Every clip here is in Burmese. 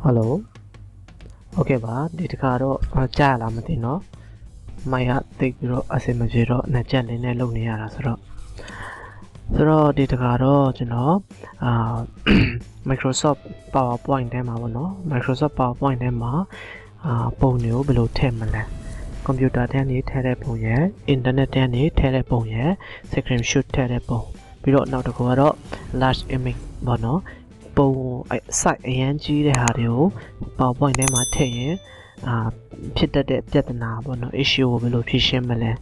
Hello. Okay ba, di karo cha la mati no. Maya tik biro ase ma biro na chat le ne lou ne ya la so ro di karo no Microsoft PowerPoint ထဲမှာပေါ့နော် Microsoft PowerPoint ထဲမှာပုံတွေကိုဘယ်လိုထည့်မလဲ computer ထဲကနေထည့်တဲ့ပုံရယ် internet ထဲကနေထည့်တဲ့ပုံရယ် screenshot ထည့်တဲ့ပုံပြီးတော့နောက်တစ်ခုကတော့ large image ပေါ့နော်ပုံ site အရင်ကြီးတဲ့ဟာတွေကို PowerPoint ထဲမှာထည့်ရင်ဖြစ်တတ်တဲ့ပြဿနာပေါ့နော် issue ကိုဘယ်လိုဖြေရှင်းမလဲ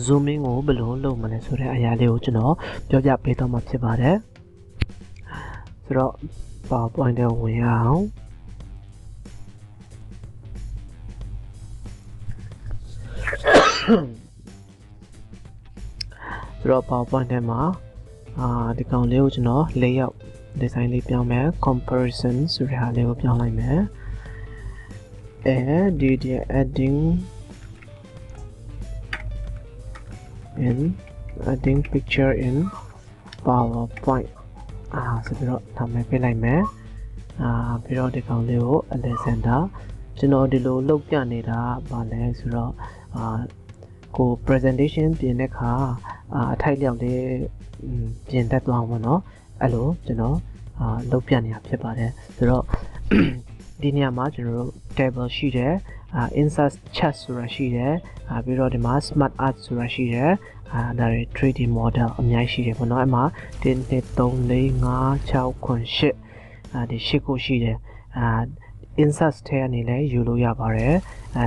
zooming ကိုဘယ်လိုလုပ်မလဲဆိုတဲ့အရာလေးကိုကျွန်တော်ပြောပြပေးတော့မှာဖြစ်ပါတယ်ဆိုတော့ PowerPoint ထဲဝင်ရအောင်ဆိုတော့ PowerPoint ထဲမှာဒီကောင်လေးကိုကျွန်တော် layout design လေးပြောင်းမယ် comparison ဆိုတဲ့ဟာလေးကိုပြောင်းလိုက်မယ်adding picture in PowerPoint ဆိုပြီးတော့ထားမယ်ပြလိုက်မယ်ပြီးတော့ဒီကောင်လေးကို Alexander ကျွန်တော်ဒီလိုလုပ်ပြနေတာဗာလဲဆိုတော့ကို presentation ပြင်တဲ့အခါအထိုက်လျောက်လေးပြင်တတ်သွားအောင်ပေါ့နော်အဲ့လိုကျွန်တော်လုပ်ပြနေတာဖြစ်ပါတယ်ဆိုတော့ဒီနေရာမှာကျွန်တော်တို့ table ရှိတယ် insert chat ဆိုတာရှိတယ်ပြီးတော့ဒီမှာ smart art ဆိုတာရှိတယ်ဒါတွေ 3D model အများကြီးရှိတယ်ပေါ့နော်အဲ့မှာ1 2 3 4 5 6 8ဒီ8ခုရှိတယ်insert ထဲကနေလည်းယူလို့ရပါတယ်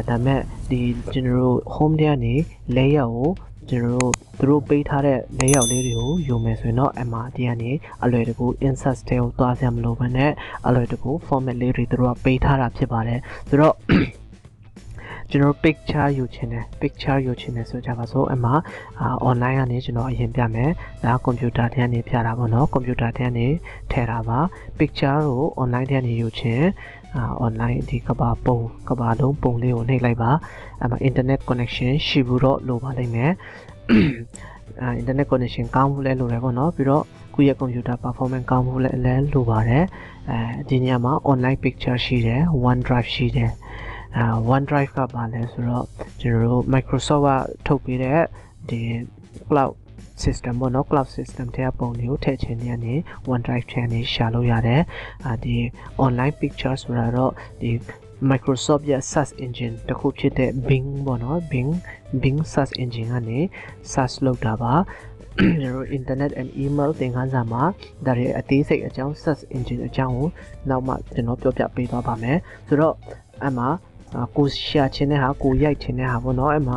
ဒါမဲ့ဒီကျွန်တော်တို့ home ထဲကနေ layer ကိုကျွန်တော်တို့သူတို့ပေးထားတဲ့ layout လေးတွေကိုယူမယ်ဆိုရင်တော့အမှဒီကနေအလွယ်တကူ insert ထဲကိုသွားစရာမလိုဘဲနဲ့အလွယ်တကူ format လေးတွေသူတို့ကပေးထားတာဖြစ်ပါတယ်ဆိုတော့ကျွန်တော် picture ယူချင်တယ်ဆိုကြပါစို့အမှonline ကနေကျွန်တော်အရင်ပြမယ်ဒါ computer ထဲကနေပြတာပေါ့နော် computer ထဲကနေထည့်တာပါ picture ကို online ထဲကနေယူချင် online ဒီကဘာလုံးပုံလေးကိုနှိပ်လိုက်ပါအဲ့မှာ internet connection ရှိဘူးတော့လိုပါလိမ့်မယ်internet connection ကောင်းဖို့လဲလိုတယ်ပေါ့နော်ပြီးတော့ကိုယ့်ရဲ့ computer performance ကောင်းဖို့လဲလိုပါတယ်ဒီနေရာမှာ online picture ရှိတယ် OneDrive ရှိတယ်OneDrive ကပါလဲဆိုတော့ကျွန်တော်တို့ Microsoft ကထုတ်ပေးတဲ့ဒီ cloud system ပေါ့နော် cloud system ထဲကပုံတွေကိုထည့်ချင်တဲ့အနေ OneDrive ထဲကနေရှာလို့ရတယ်ဒီ online picture ဆိုတာတော့ဒီ Microsoft ရဲ့ search engine တစ်ခုဖြစ်တဲ့ Bing ပေါ့နော် Bing search engine ကနေ search လုပ်တာပါကျွန်တော် internet and email သင်ခန်းစာမှာဒါတွေအသေးစိတ်အကြောင်း search engine အကြောင်းကိုနောက်မှကျွန်တော်ပြောပြပေးသွားပါမယ်ဆိုတော့အမှကိုရှာချင်တဲ့ဟာကိုရိုက်ချင်တဲ့ဟာပေါ့နော်အမှ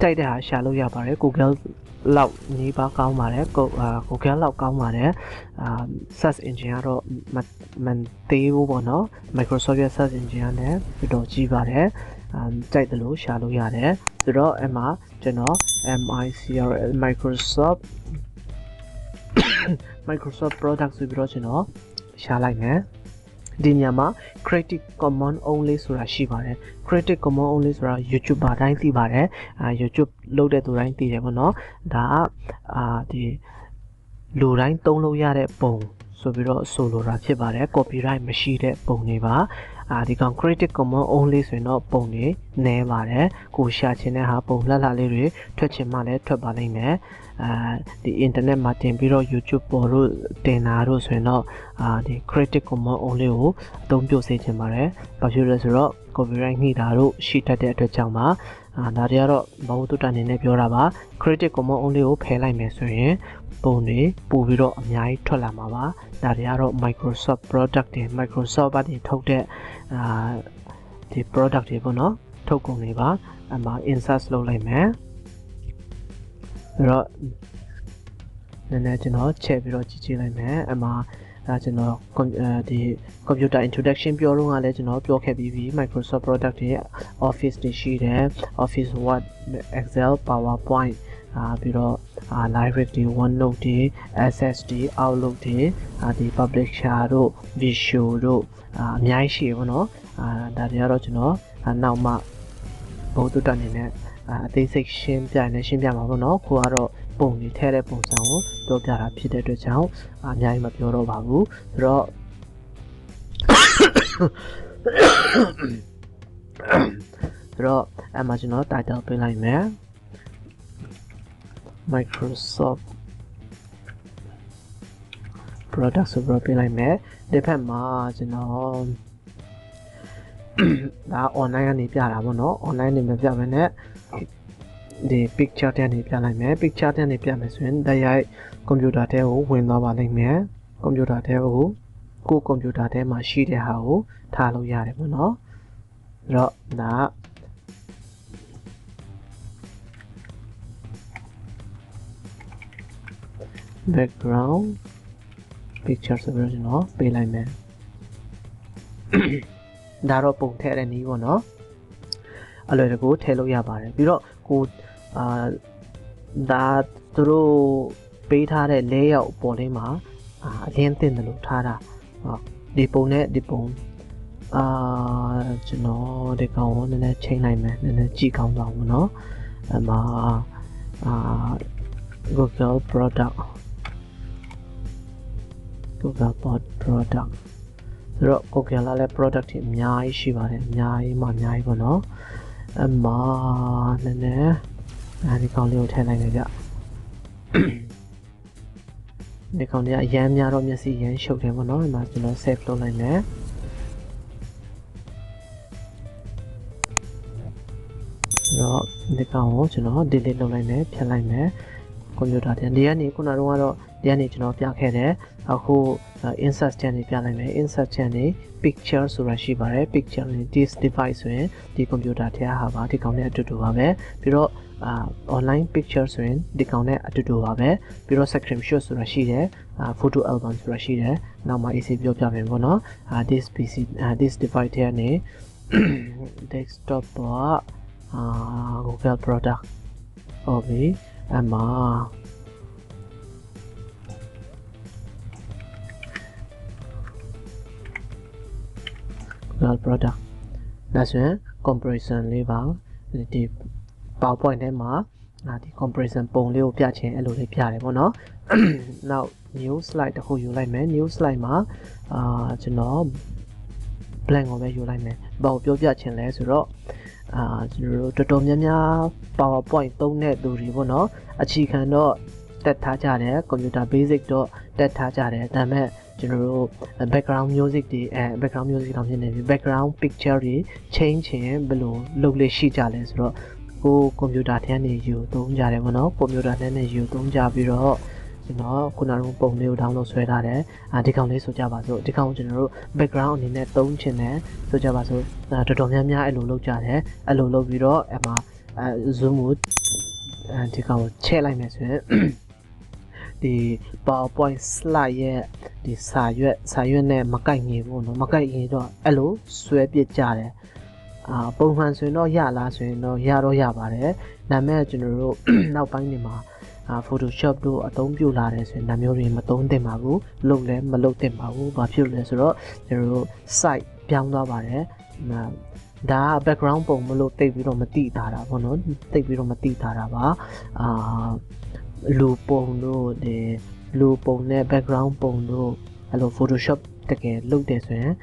တိုက်တဲ့ဟာရှာလို့ရပါတယ် Google လောက်နီးပါးကောင်းပါတယ် Google လောက်ကောင်းပါတယ်search engine ကတော့မသေးဘူးပေါ့နော် Microsoft ရဲ့ search engine ကလည်းတော်တော်ကြီးပါတယ်ကြိုက်တယ်လို့ရှာလို့ရတယ်ဆိုတော့အမှကျွန်တော် Microsoft product ဆိုပြီးတော့ကျွန်တော်ရှာလိုက်မယ်ဒီညမှာ Creative Commons only ဆိုတာရှိပါတယ် Creative Commons only ဆိုတာ YouTube ဘာတိုင်းသိပါတယ် YouTube လုပ်တဲ့သူတိုင်းသိတယ်ပေါ့နော်ဒါဒီလူတိုင်းသုံးလို့ရတဲ့ပုံဆိုပြီးတော့ဆိုလိုတာဖြစ်ပါတယ် copyright မရှိတဲ့ပုံတွေပါဒီကောင် Creative Commons only ဆိုရင်တော့ပုံတွေနည်းပါတယ်ကိုရှာချင်တဲ့ဟာပုံလှလေးတွေထွက်ချင်မှလည်းထွက်ပါလိမ့်မယ်ဒီ internet မှာတင်ပြီးတော့ YouTube ပေါ်တို့တင်တာတို့ဆိုရင်တော့ဒီ Creative Commons only ကိုအသုံးပြုစေချင်ပါတယ်ဘာဖြစ်လဲဆိုတော့ copyright နှိတာတို့ရှိတတ်တဲ့အတွက်ကြောင့်ပါဒါတွေကတော့ဘာလို့တူတအနေနဲ့ပြောတာပါ Creative Commons only ကိုဖယ်လိုက်မယ်ဆိုရင်ပုံတွေပို့ပြီးတော့အများကြီးထွက်လာမှာပါဒါတွေကတော့ Microsoft product တွေ Microsoft ဘာတွေထုတ်တဲ့ဒီ product တွေပေါ့နော်ထုတ်ကုန်တွေပါအမှ insert လုပ်လိုက်မယ်အဲ့တော့နည်းနည်းကျွန်တော်ချက်ပြီးတော့ကြည့်လိုက်မယ်အမှကျွန်တော်ဒီ computer introduction ပြောတော့ကလည်းကျွန်တော်ပြောခဲ့ပြီးပြီ Microsoft product တွေ Office တွေရှိတယ် Office Word Excel PowerPoint ပြီးတော့ library တွေ OneNote တွေ Access တွေ Outlook တွေဒီ Publisher တို့ Visual တို့အများကြီးရှိရပါတော့ဒါတွေကတော့ကျွန်တော်နောက်မှဘုတ်တုတအနေနဲ့အသေးစိတ်ရှင်းပြမှာပေါ့နော်ကိုကတော့ပုံတွေထည့်တဲ့ပုံစံကိုပြောပြတာဖြစ်တဲ့အတွက်ကြောင့်အများကြီးမပြောတော့ပါဘူးဆိုတော့ rồi em mà cho nó title bên này mẹ Microsoft product server bên này mẹ để phải mà cho nó đã online này bia là nó online này mình bia bên này để picture thế này bia lại mẹ picture thế này bia mình xuyên đây ấy computer thế u Windows vào đây mẹ computer thế u cô computer thế mà xí thế hảo thà lâu dài đấy nó rồi đã background picture server nó bên này mẹ đã rồi bùng thế này của nó ở đây là cô thế lâu dài bài ví dụ cô đã từ bây thà để layout bỏ đây mà liên tên là lúc thà ra đi bùng này đi bùng cho nó để câu nên là chain này mà nên là chỉ câu vào của nó mà Google product rồi Google là product thì nhai xí vào đây nhai của nó mà nên là đi câu liều thế này vậy để câu này giảm nhà rồi mình sẽ giảm số cái của nó mà cho nó save luôn này nè rồi để câu cho nó delete luôn này nè thay lại nè computer thì đi này cũng là đúng rồi đi này cho nó piak hết đấy aku insert trên này piak lại nè insert trên này picture số ra xí vào đấy picture này this device rồi đi computer thì hả bà thì câu này đủ vào đấy ví dụ online picture rồi đi câu này đủ vào đấy ví dụ section show số ra xí đấy photo album số ra xí đấy nào mà EC biểuပြမယ်ပေါ့နော်this PC this device here này desktop Google product okay mà Google product là sẽ comparison lấy vào thì PowerPoint đấy mà thì comparison bông liêu bia trên alo lấy bia đấy bọn nó now new slide đã khôi lại mẹ new slide mà cho nó blank ở đây lại mẹ bảo biểu bia trên lấy rồi đó rồi tôi nhớ PowerPoint tông nét đồ gì bọn nó chỉ cần đó test thả ra đấy computer basic đó test thả ra đấyแต่แม่ general background music ဒီ background music တောင်ဖြစ်နေပြီ background picture တွေ change ခြင်းဘယ်လိုလုပ်လေရှိကြလဲဆိုတော့ကို computer ထဲကနေယူသုံးကြတယ်ပေါ့နော် computer ထဲနဲ့ယူသုံးကြပြီးတော့ကျွန်တော်ခုနကပုံလေးကို download ဆွဲထားတယ်ဒီကောင်လေးဆိုကြပါစို့ဒီကောင်ကျွန်တော်တို့ background အနေနဲ့သုံးချင်တယ်ဆိုကြပါစို့တော်တော်များများအဲ့လိုလုပ်ကြတယ်အဲ့လိုလုပ်ပြီးတော့အမှzoom ကိုဒီကောင်ကိုချဲ့လိုက်မယ်ဆိုရင်ဒီ PowerPoint slide ရဲ့ဒီစာရွက်နဲ့မကိုက်ငင်ဘူးเนาะမကိုက်ငင်တော့အဲ့လိုဆွဲပစ်ကြတယ်ပုံမှန်ဆိုရင်တော့ရလားဆိုရင်တော့ရတော့ရပါတယ်ဒါပေမဲ့ကျွန်တော်တို့နောက်ပိုင်းနေမှာPhotoshop တို့အသုံးပြုလာတယ်ဆိုရင်ဒါမျိုးတွေမသုံးသင့်ပါဘူးလုပ်လည်းမလုပ်သင့်ပါဘူးဘာဖြစ်လဲဆိုတော့ကျွန်တော်တို့ site ပြောင်းသွားပါတယ်ဒါ background ပုံမလို့တိတ်ပြီးတော့မတိထားတာပေါ့နော်တိတ်ပြီးတော့မတိထားတာပါလူပုံတို့ဒီလူပုံနဲ့ background ပုံတို့အဲ့လို Photoshop တကယ်လုပ်တယ်ဆိုရင်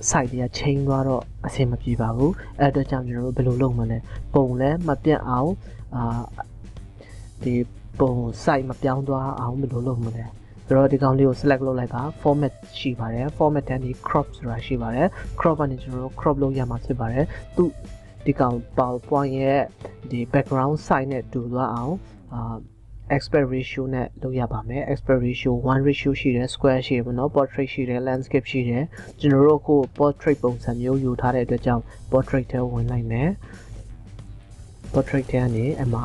site တွေက change သွားတော့အဆင်မပြေပါဘူးအဲ့အတွက်ကြောင့်ကျွန်တော်တို့ဘယ်လိုလုပ်မလဲပုံလည်းမပြတ်အောင်ဒီပုံ site မပြောင်းသွားအောင်ဘယ်လိုလုပ်မလဲဆိုတော့ဒီကောင်လေးကို select လုပ်လိုက်ပါ format ရှိပါတယ် format တန်းဒီ crop ဆိုတာရှိပါတယ် crop ကနေကျွန်တော်တို့ crop လုပ်ရမှာဖြစ်ပါတယ်သူဒီကောင် PowerPoint ရဲ့ဒီ background site နဲ့တူသွားအောင်aspect ratio နဲ့လုပ်ရပါမယ် aspect ratio 1 ratio ရှိတယ် square ရှိတယ်ပေါ့နော် portrait ရှိတယ် landscape ရှိတယ်ကျွန်တော်တို့ကို portrait ပုံစံမျိုးယူထားတဲ့အတွက်ကြောင့် portrait ထဲဝင်လိုက်မယ် portrait ထဲကနေအမှ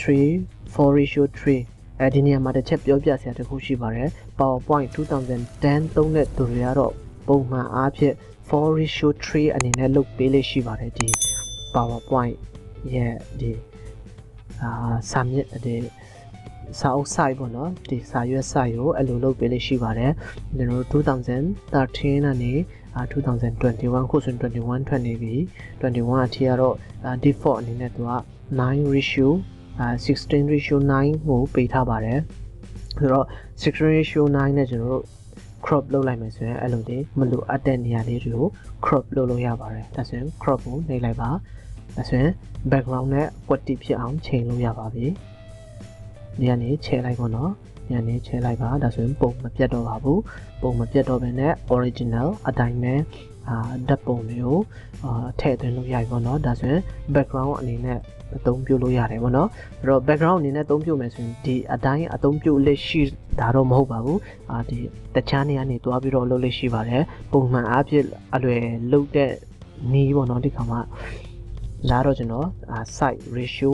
4 ratio 3ဒီနေရာမှာတစ်ချက်ပြောပြစရာတစ်ခုရှိပါတယ် PowerPoint 2010သုံးတဲ့သူတွေကတော့ပုံမှန်အားဖြင့်4 ratio 3အနေနဲ့လုပ်ပေးလေးရှိပါတယ်ဒီ PowerPoint ရဲ့ဒီစာမျက်ဒီစာအုပ် site ပေါ့နော်ဒီစာရွက် site ကိုအဲ့လိုလုပ်ပေးလေးရှိပါတယ်ကျွန်တော်တို့2013ကနေ2021ခုဆိုရင်21ထွက်နေပြီ21အထိကတော့ default အနေနဲ့သူက9 ratio 16 ratio 9ကိုပေးထားပါတယ်ဆိုတော့16 ratio 9နဲ့ကျွန်တော်တို့ crop လုပ်လိုက်မယ်ဆိုရင်အဲ့လိုလေမလိုအပ်တဲ့နေရာလေးတွေကို crop လုပ်လို့ရပါတယ်ဒါဆိုရင် crop ကိုနှိပ်လိုက်ပါဒါဆိုရင် background နဲ့ quality ဖြစ်အောင်ချိန်လို့ရပါပြီဒီကနေချဲလိုက်ပါတော့ဒီကနေချဲလိုက်ပါဒါဆိုရင်ပုံမပြတ်တော့ပါဘူးပုံမပြတ်တော့ဘဲနဲ့ original အတိုင်းပဲဓာတ်ပုံမျိုးထည့်သွင်းလို့ရပြီပေါ့နော်ဒါဆိုရင် background အနေနဲ့အသုံးပြုလို့ရတယ်ပေါ့နော်အဲ့တော့ background အနေနဲ့အသုံးပြုမယ်ဆိုရင်ဒီအတိုင်းအသုံးပြုလက်ရှိဒါတော့မဟုတ်ပါဘူးဒီတခြားနေရာနေတွားပြီးတော့လုပ်လို့ရှိပါတယ်ပုံမှန်အားဖြင့်အလွယ်လုပ်တဲ့နည်းပေါ့နော်ဒီခါမှာလာတော့ကျွန်တော် site ratio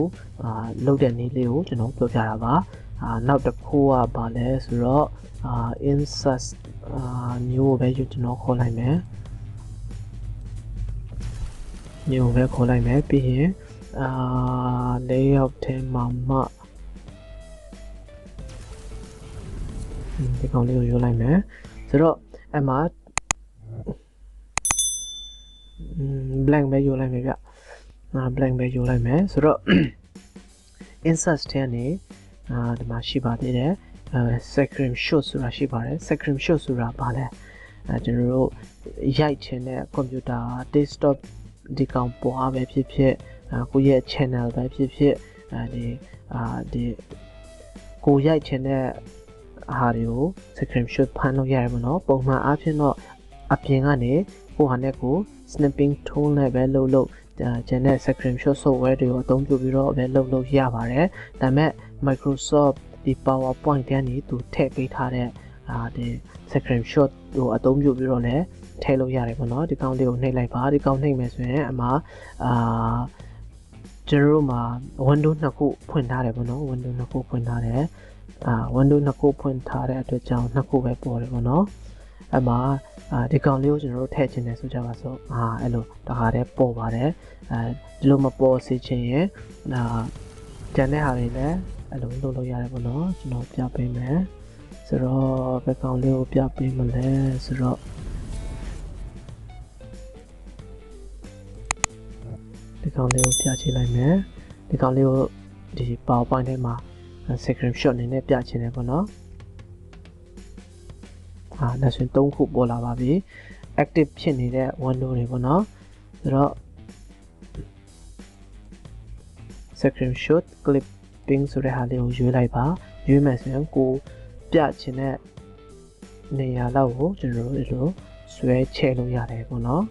လုပ်တဲ့နည်းလေးကိုကျွန်တော်ပြောပြတာပါနောက်တစ်ခုကပါလဲဆိုတော့ insert မျိုးပဲကျွန်တော်ခေါ်လိုက်မယ်မျိုးပဲခေါ်လိုက်မယ်ပြီးရင်layout ထဲမှာမှဒီကောင်လေးကိုယူလိုက်မယ်ဆိုတော့အဲ့မှာblank ပဲယူလိုက်မယ်ဗျblank ပဲယူလိုက်မယ်ဆိုတော့ insert ထဲကနေဒီမှာရှိပါသေးတယ်screenshot ဆိုတာရှိပါတယ် screenshot ဆိုတာဘာလဲကျွန်တော်တို့ရိုက်ချင်တဲ့ computer desktop ဒီကောင်ပွားပဲဖြစ်ဖြစ်ကိုရဲ့ channel ပဲဖြစ်ဖြစ်ဒီကိုရိုက်ချင်တဲ့ဟာတွေကို screenshot ဖမ်းလို့ရတယ်ပေါ့နော်ပုံမှန်အားဖြင့်တော့အပြင်ကနေကိုဟာနဲ့ကို snapping tool နဲ့ပဲလုပ်ကျန်တဲ့ screenshot software တွေကိုအသုံးပြုပြီးတော့ပဲလုပ်ရပါတယ်ဒါပေမဲ့ Microsoft ဒီ PowerPoint ကနေသူထည့်ပေးထားတဲ့ဒီ screenshot ကိုအသုံးပြုပြီးတော့လည်းထည့်လို့ရတယ်ပေါ့နော်ဒီကောင်လေးကိုနှိပ်လိုက်ပါဒီကောင်နှိပ်မယ်ဆိုရင်အမှာကျွန်တော်တို့မှာ window နှစ်ခုဖွင့်ထားတယ်ပေါ့နော် window နှစ်ခုဖွင့်ထားတယ်window နှစ်ခုဖွင့်ထားတဲ့အတွက်ကြောင့်နှစ်ခုပဲပေါ်တယ်ပေါ့နော်အမှာဒီကောင်လေးကိုကျွန်တော်တို့ထည့်ချင်တယ်ဆိုကြပါစို့အဲ့လိုတခါတည်းပေါ်ပါတယ်ဒီလိုမပေါ်စေချင်ရင်ကျန်တဲ့ဟာတွေလည်းအဲ့လိုလုပ်လို့ရတယ်ပေါ့နော်ကျွန်တော်ပြပေးမယ်ဆိုတော့ဘယ်ကောင်လေးကိုပြပေးမလဲဆိုတော့ဒီကောင်လေးကိုပြချလိုက်မယ်ဒီကောင်လေးကိုဒီ PowerPoint ထဲမှာ screenshot အနေနဲ့ပြချင်တယ်ပေါ့နော်ဒါဆိုရင်3ခုပေါ်လာပါပြီ active ဖြစ်နေတဲ့ window တွေပေါ့နော်ဆိုတော့ screenshot clipping ဆိုတဲ့ဟာလေးကိုရွေးလိုက်ပါရွေးမယ်ဆိုရင်ကိုပြချင်တဲ့နေရာလောက်ကိုကျွန်တော်တို့ဒီလိုဆွဲချဲလို့ရတယ်ပေါ့နော်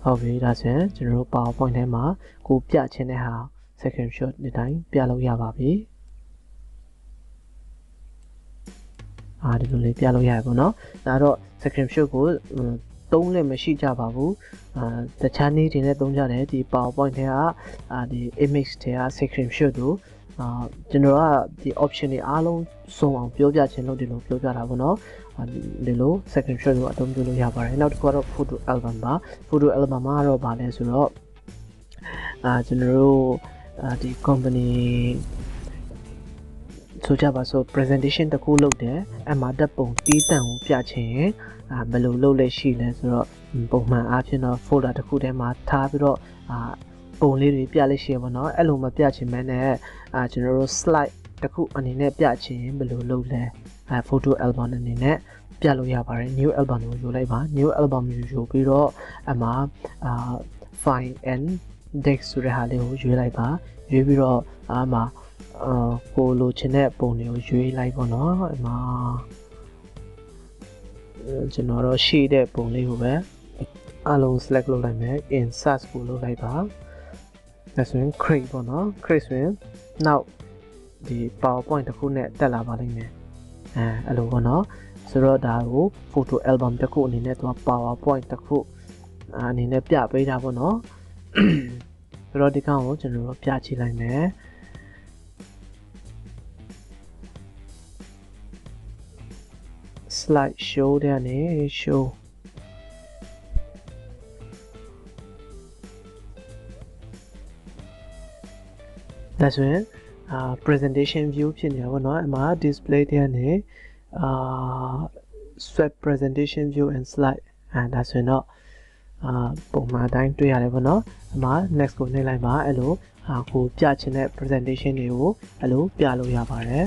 ဟုတ်ပြီဒါဆိုရင်ကျွန်တော်တို့ PowerPoint ထဲမှာကိုပြချင်တဲ့ဟာ screenshot ဒီတိုင်းပြလို့ရပါပြီဒီလိုလေးပြလို့ရတယ်ပေါ့နော်ဒါတော့ screenshot ကိုသုံးလည်းမရှိကြပါဘူးတခြားနည်းတွေနဲ့သုံးကြတယ်ဒီ PowerPoint ထဲကဒီ image ထဲက screenshot ကိုကျွန်တော်ကဒီ option တွေအားလုံးစုံအောင်ပြောပြချင်လို့ဒီလိုပြောပြတာပေါ့နော်ဒီလို screenshot ကိုအသုံးပြုလို့ရပါတယ်နောက်တစ်ခုကတော့ photo album ပါ photo album မှာတော့ဗာလဲဆိုတော့ကျွန်တော်တို့ဒီ company ဆိုကြပါစို့ presentation တစ်ခုလုပ်တယ်အဲ့မှာဓာတ်ပုံတီးတန့်ကိုပြချင်ရင်ဘယ်လိုလုပ်လဲရှိလဲဆိုတော့ပုံမှန်အားဖြင့်တော့ folder တစ်ခုထဲမှာထားပြီးတော့ပုံလေးတွေပြလိုက်ရှိရပါတော့အဲ့လိုမပြချင်မဲနဲ့ကျွန်တော်တို့ slide တစ်ခုအနေနဲ့ပြချင်ရင်ဘယ်လိုလုပ်လဲphoto album အနေနဲ့ပြလို့ရပါတယ် new album ကိုယူလိုက်ပါ new album ကိုယူပြီးတော့အမှာfile and dex ဆိုတဲ့ဟာလေးကိုရွေးလိုက်ပါရွေးပြီးတော့မှာကိုလိုချင်တဲ့ပုံတွေကိုရွေးလိုက်ပေါ့နော်အမှာကျွန်တော်တော့ရှိတဲ့ပုံလေးကိုပဲအလုံး select လုပ်လိုက်မယ် insert ကိုလုပ်လိုက်ပါဒါဆိုရင် create ပေါ့နော် create ဆိုရင်နောက်ဒီ PowerPoint တစ်ခုနဲ့တက်လာပါလိမ့်မယ်အဲ့လိုပေါ့နော်ဆိုတော့ဒါကို photo album တစ်ခုအနေနဲ့သူက PowerPoint တစ်ခုအနေနဲ့ပြပေးတာပေါ့နော်ဆိုတော့ဒီကောင်ကိုကျွန်တော်တို့ပြချလိုက်မယ်slide show တဲ့နေ show ဒါဆိုရင်presentation view ဖြစ်နေပါတော့အမှာ display တဲ့နေsweat presentation view and slide ဒါဆိုရင်တော့ပုံမှန်အတိုင်းတွေ့ရတယ်ပေါ့နော်အမှာ next ကိုနှိပ်လိုက်ပါအဲ့လိုကိုပြချင်တဲ့ presentation တွေကိုအဲ့လိုပြလို့ရပါတယ်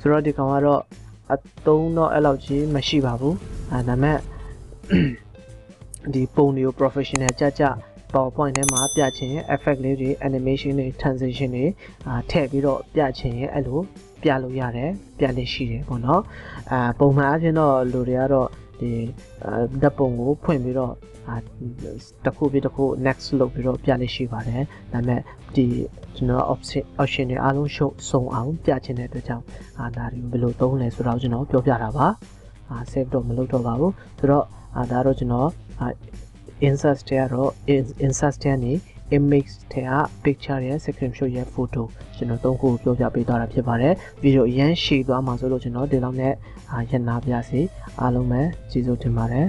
ဆိုတော့ဒီကောင်ကတော့အသုံးတော့အဲ့လောက်ကြီးမရှိပါဘူးဒါမဲ့ဒီပုံတွေကို professional ကြ PowerPoint ထဲမှာပြချင် effect လေးတွေ animation တွေ transition တွေထည့်ပြီးတော့ပြချင်အဲ့လိုပြလို့ရတယ်ပြလို့ရှိတယ်ပေါ့နော်ပုံမှန်အဖြစ်တော့လူတွေကတော့ဒီဓာတ်ပုံကိုဖွင့်ပြီးတော့တစ်ခုပြီးတစ်ခု next လုပ်ပြီးတော့ပြလို့ရှိပါတယ်ဒါပေမဲ့ဒီကျွန်တော် option တွေအားလုံးစုံအောင်ပြချင်တဲ့အတွက်ကြောင့်ဒါတွေကိုဘယ်လိုသုံးလဲဆိုတော့ကျွန်တော်ပြောပြတာပါsave တော့မလုပ်တော့ပါဘူးဆိုတော့ဒါတော့ကျွန်တော်insert ထဲကတော့ insert ထဲနေ image ထဲက picture ရဲ့ screenshot ရဲ့ photo ကျွန်တော်သုံးခုပြောပြပေးသွားတာဖြစ်ပါတယ်ဗီဒီယိုအရင်ရှည်သွားမှာဆိုလို့ကျွန်တော်ဒီလောက်နဲ့ရနာပြစီအားလုံးပဲကျေးဇူးတင်ပါတယ်